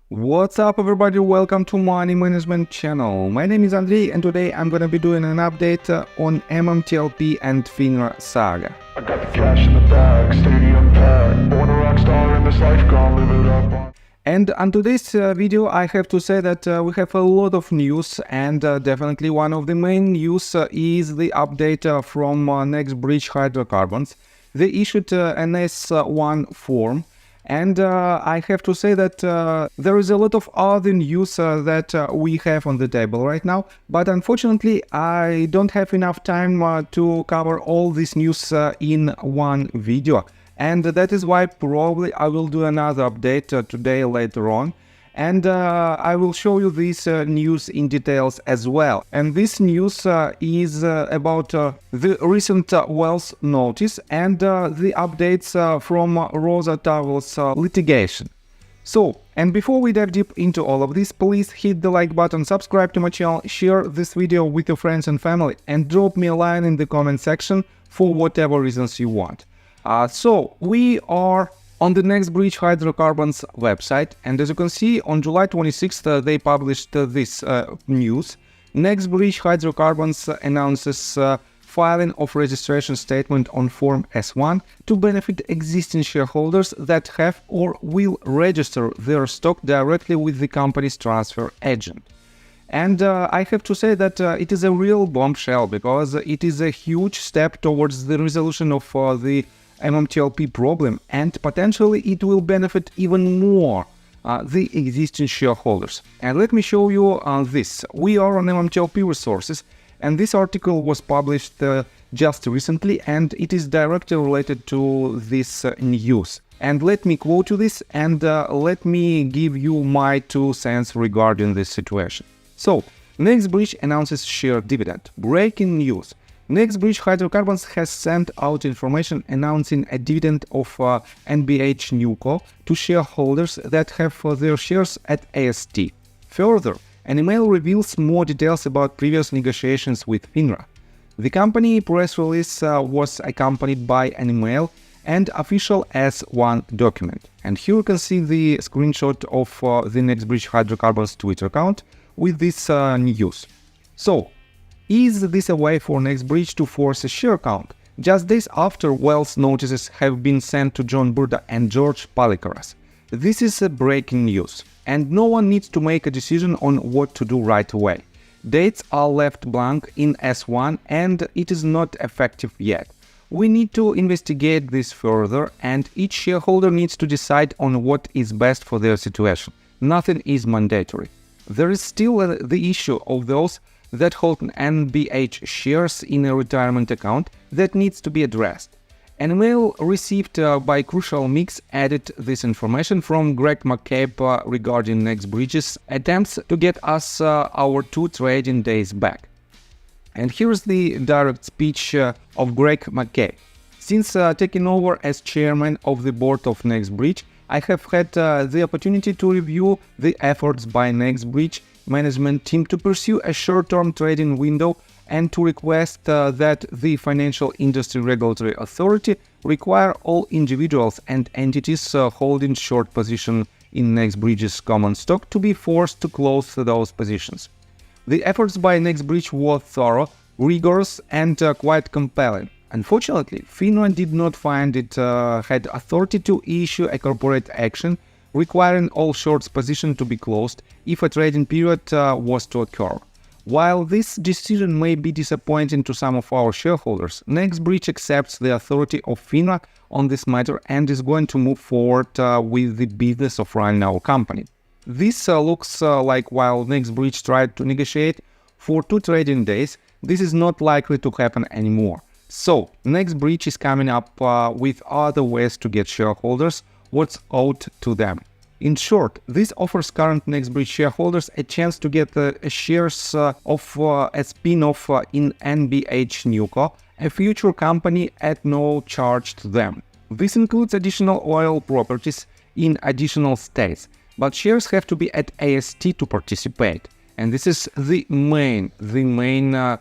What's up everybody, welcome to Money Management channel. My name is Andrei and today I'm gonna be doing an update on MMTLP and FINRA saga. I got the cash in the bag, stadium packed, born a rock star in this life, gonna live it up. And on today's video I have to say that we have a lot of news, and definitely one of the main news is the update from NextBridge Hydrocarbons. They issued an S-1 form. And I have to say that there is a lot of other news that we have on the table right now, but unfortunately I don't have enough time to cover all this news in one video. And that is why probably I will do another update today later on. And I will show you this news in details as well. And this news is about the recent Wells notice and the updates from Rosa Towers litigation. So, and before we dive deep into all of this, please hit the like button, subscribe to my channel, share this video with your friends and family, and drop me a line in the comment section for whatever reasons you want. So, we are on the NextBridge Hydrocarbons website, and as you can see, on July 26th they published this news. NextBridge Hydrocarbons announces filing of registration statement on Form S-1 to benefit existing shareholders that have or will register their stock directly with the company's transfer agent. And I have to say that it is a real bombshell, because it is a huge step towards the resolution of the MMTLP problem, and potentially it will benefit even more the existing shareholders. And let me show you this. We are on MMTLP Resources, and this article was published just recently, and it is directly related to this news. And let me quote you this, and let me give you my 2 cents regarding this situation. So, NextBridge announces share dividend. Breaking news. NextBridge Hydrocarbons has sent out information announcing a dividend of NBH Newco to shareholders that have their shares at AST. Further, an email reveals more details about previous negotiations with FINRA. The company press release was accompanied by an email and official S-1 document. And here you can see the screenshot of the NextBridge Hydrocarbons Twitter account with this news. So, is this a way for NextBridge to force a share count, just days after Wells notices have been sent to John Burda and George Palikaras? This is a breaking news, and no one needs to make a decision on what to do right away. Dates are left blank in S1 and it is not effective yet. We need to investigate this further, and each shareholder needs to decide on what is best for their situation. Nothing is mandatory. There is still the issue of those that hold NBH shares in a retirement account that needs to be addressed. An email received by Crucial Mix added this information from Greg McCabe regarding NextBridge's attempts to get us our 2 trading days back. And here's the direct speech of Greg McCabe. Since taking over as chairman of the board of NextBridge, I have had the opportunity to review the efforts by NextBridge management team to pursue a short-term trading window, and to request that the Financial Industry Regulatory Authority require all individuals and entities holding short position in NextBridge's common stock to be forced to close those positions. The efforts by NextBridge were thorough, rigorous, and quite compelling. Unfortunately, FINRA did not find it had authority to issue a corporate action requiring all shorts position to be closed if a trading period was to occur. While this decision may be disappointing to some of our shareholders, NextBridge accepts the authority of FINRA on this matter and is going to move forward with the business of running our company. This looks like while NextBridge tried to negotiate for 2 trading days, this is not likely to happen anymore. So, NextBridge is coming up with other ways to get shareholders what's owed to them. In short, this offers current NextBridge shareholders a chance to get shares of a spin-off in NBH Newco, a future company at no charge to them. This includes additional oil properties in additional states, but shares have to be at AST to participate, and this is the main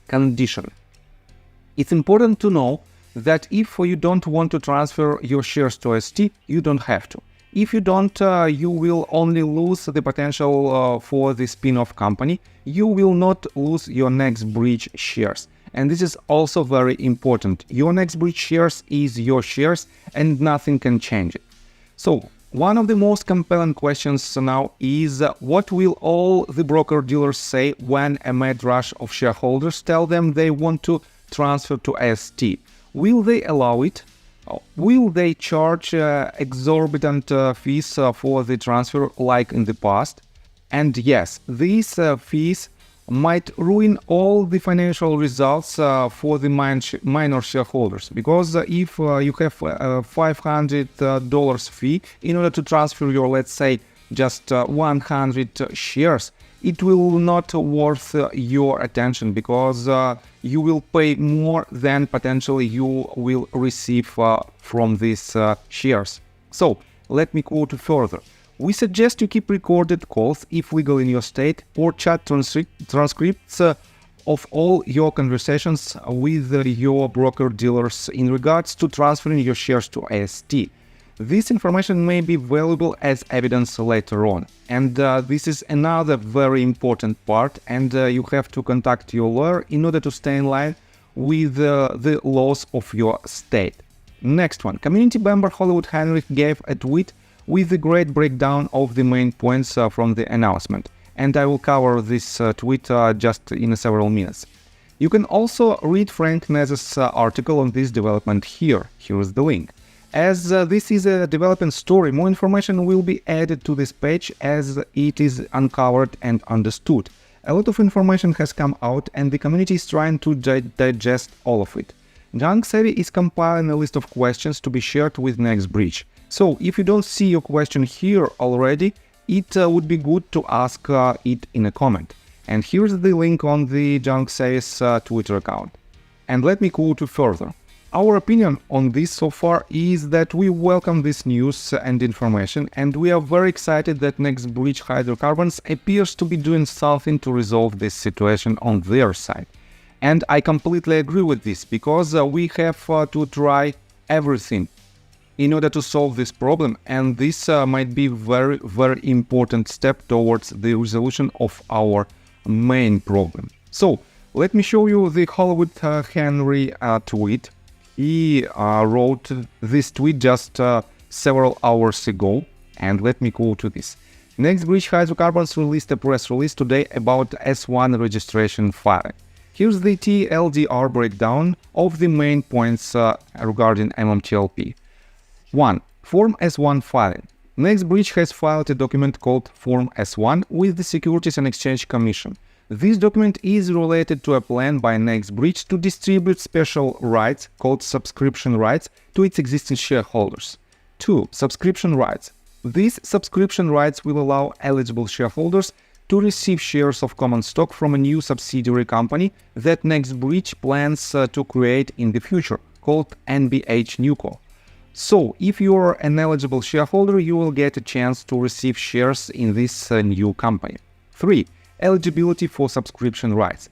condition. It's important to know that if you don't want to transfer your shares to AST, you don't have to. If you don't, you will only lose the potential for the spin-off company. You will not lose your next bridge shares. And this is also very important. Your next bridge shares is your shares and nothing can change it. So, one of the most compelling questions now is what will all the broker-dealers say when a mad rush of shareholders tell them they want to transfer to ST? Will they allow it? Will they charge exorbitant fees for the transfer like in the past? And yes, these fees might ruin all the financial results for the minor shareholders, because if you have a $500 fee in order to transfer your, let's say, just 100 shares, it will not worth your attention, because you will pay more than potentially you will receive from these shares. So let me quote further. We suggest you keep recorded calls, if legal in your state, or chat transcripts of all your conversations with your broker-dealers in regards to transferring your shares to ST. This information may be valuable as evidence later on. And this is another very important part, and you have to contact your lawyer in order to stay in line with the laws of your state. Next one. Community member Hollywood Heinrich gave a tweet with a great breakdown of the main points from the announcement, and I will cover this tweet just in several minutes. You can also read Frank Nez's article on this development here. Here is the link. As this is a development story, more information will be added to this page as it is uncovered and understood. A lot of information has come out and the community is trying to digest all of it. Junk Savvy is compiling a list of questions to be shared with next bridge. So, if you don't see your question here already, it would be good to ask it in a comment. And here's the link on the Junk Savvy's Twitter account. And let me quote you further. Our opinion on this so far is that we welcome this news and information, and we are very excited that Next Bridge Hydrocarbons appears to be doing something to resolve this situation on their side. And I completely agree with this, because we have to try everything in order to solve this problem, and this might be very important step towards the resolution of our main problem. So let me show you the Hollywood Henry tweet. He wrote this tweet just several hours ago, and let me quote to this. Next Bridge Hydrocarbons released a press release today about S-1 registration filing. Here's the TLDR breakdown of the main points regarding MMTLP. 1. Form S-1 filing. Next Bridge has filed a document called Form S-1 with the Securities and Exchange Commission. This document is related to a plan by Next Bridge to distribute special rights called subscription rights to its existing shareholders. 2. Subscription rights. These subscription rights will allow eligible shareholders to receive shares of common stock from a new subsidiary company that Next Bridge plans to create in the future, called NBH Newco. So, if you are an eligible shareholder, you will get a chance to receive shares in this new company. 3. Eligibility for subscription rights.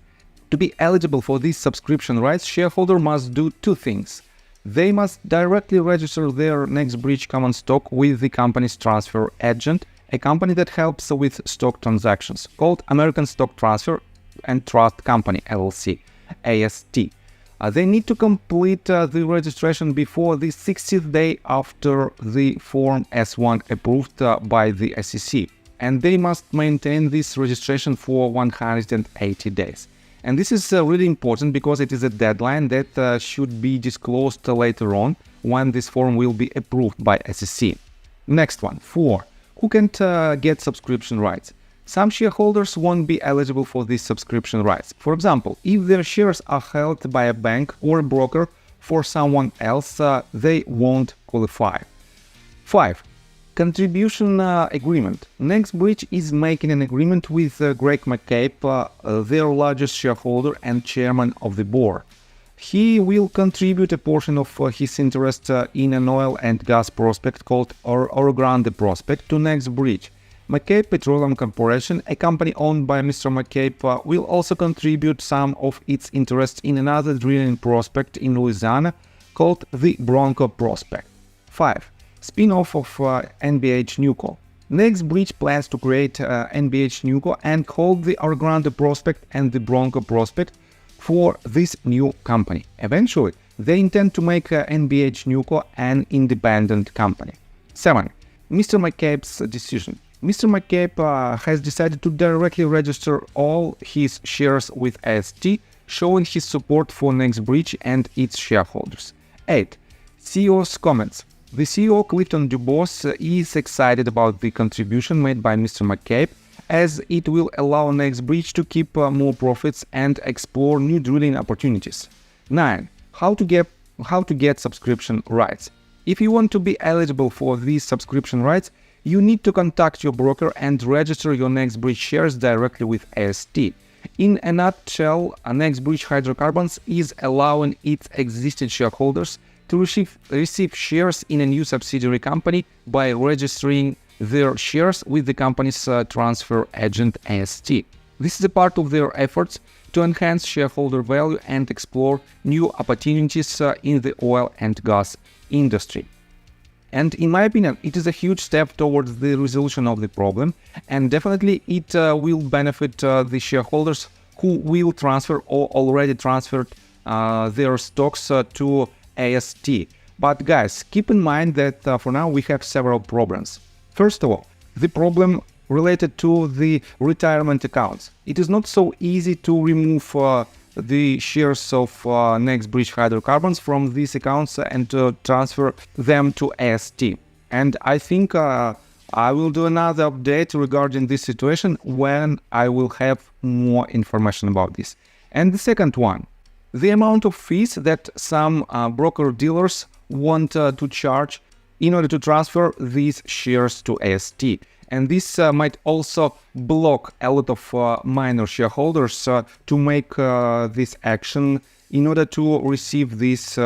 To be eligible for these subscription rights, shareholder must do two things. They must directly register their Next Bridge common stock with the company's transfer agent, a company that helps with stock transactions, called American Stock Transfer and Trust Company, LLC, AST. They need to complete the registration before the 60th day after the Form S-1 approved by the SEC, and they must maintain this registration for 180 days. And this is really important because it is a deadline that should be disclosed later on when this form will be approved by SEC. Next one, 4. Who can get subscription rights? Some shareholders won't be eligible for these subscription rights. For example, if their shares are held by a bank or a broker for someone else, they won't qualify. 5. Contribution agreement. Next Bridge is making an agreement with Greg McCabe, their largest shareholder and chairman of the board. He will contribute a portion of his interest in an oil and gas prospect called Orogrande prospect to Next Bridge. McCabe Petroleum Corporation, a company owned by Mr. McCabe, will also contribute some of its interest in another drilling prospect in Louisiana called the Bronco Prospect. 5. spin-off of NBH Newco. NextBridge plans to create NBH Newco and hold the Orogrande prospect and the Bronco prospect for this new company. Eventually, they intend to make NBH Newco an independent company. 7. Mr. McCabe's decision. Mr. McCabe has decided to directly register all his shares with ST, showing his support for NextBridge and its shareholders. 8. CEO's comments. The CEO Clifton Dubose is excited about the contribution made by Mr. McCabe, as it will allow NextBridge to keep more profits and explore new drilling opportunities. 9. How to get subscription rights. If you want to be eligible for these subscription rights, you need to contact your broker and register your NextBridge shares directly with ST. In a nutshell, NextBridge Hydrocarbons is allowing its existing shareholders to receive shares in a new subsidiary company by registering their shares with the company's transfer agent ST. This is a part of their efforts to enhance shareholder value and explore new opportunities in the oil and gas industry. And in my opinion, it is a huge step towards the resolution of the problem, and definitely it will benefit the shareholders who will transfer or already transferred their stocks to AST. But guys, keep in mind that for now we have several problems. First of all, the problem related to the retirement accounts. It is not so easy to remove the shares of NextBridge Hydrocarbons from these accounts and to transfer them to AST. And I think I will do another update regarding this situation when I will have more information about this. And the second one, the amount of fees that some broker-dealers want to charge in order to transfer these shares to AST. And this might also block a lot of minor shareholders to make this action in order to receive these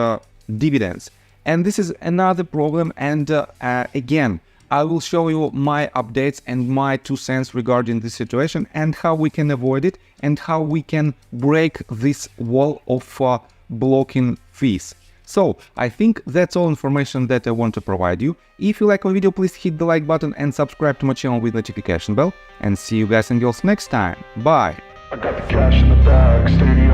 dividends. And this is another problem, and again, I will show you my updates and my 2 cents regarding this situation and how we can avoid it and how we can break this wall of blocking fees. So, I think that's all information that I want to provide you. If you like my video, please hit the like button and subscribe to my channel with notification bell. And see you guys and girls next time. Bye! I got the cash in the bag, stadium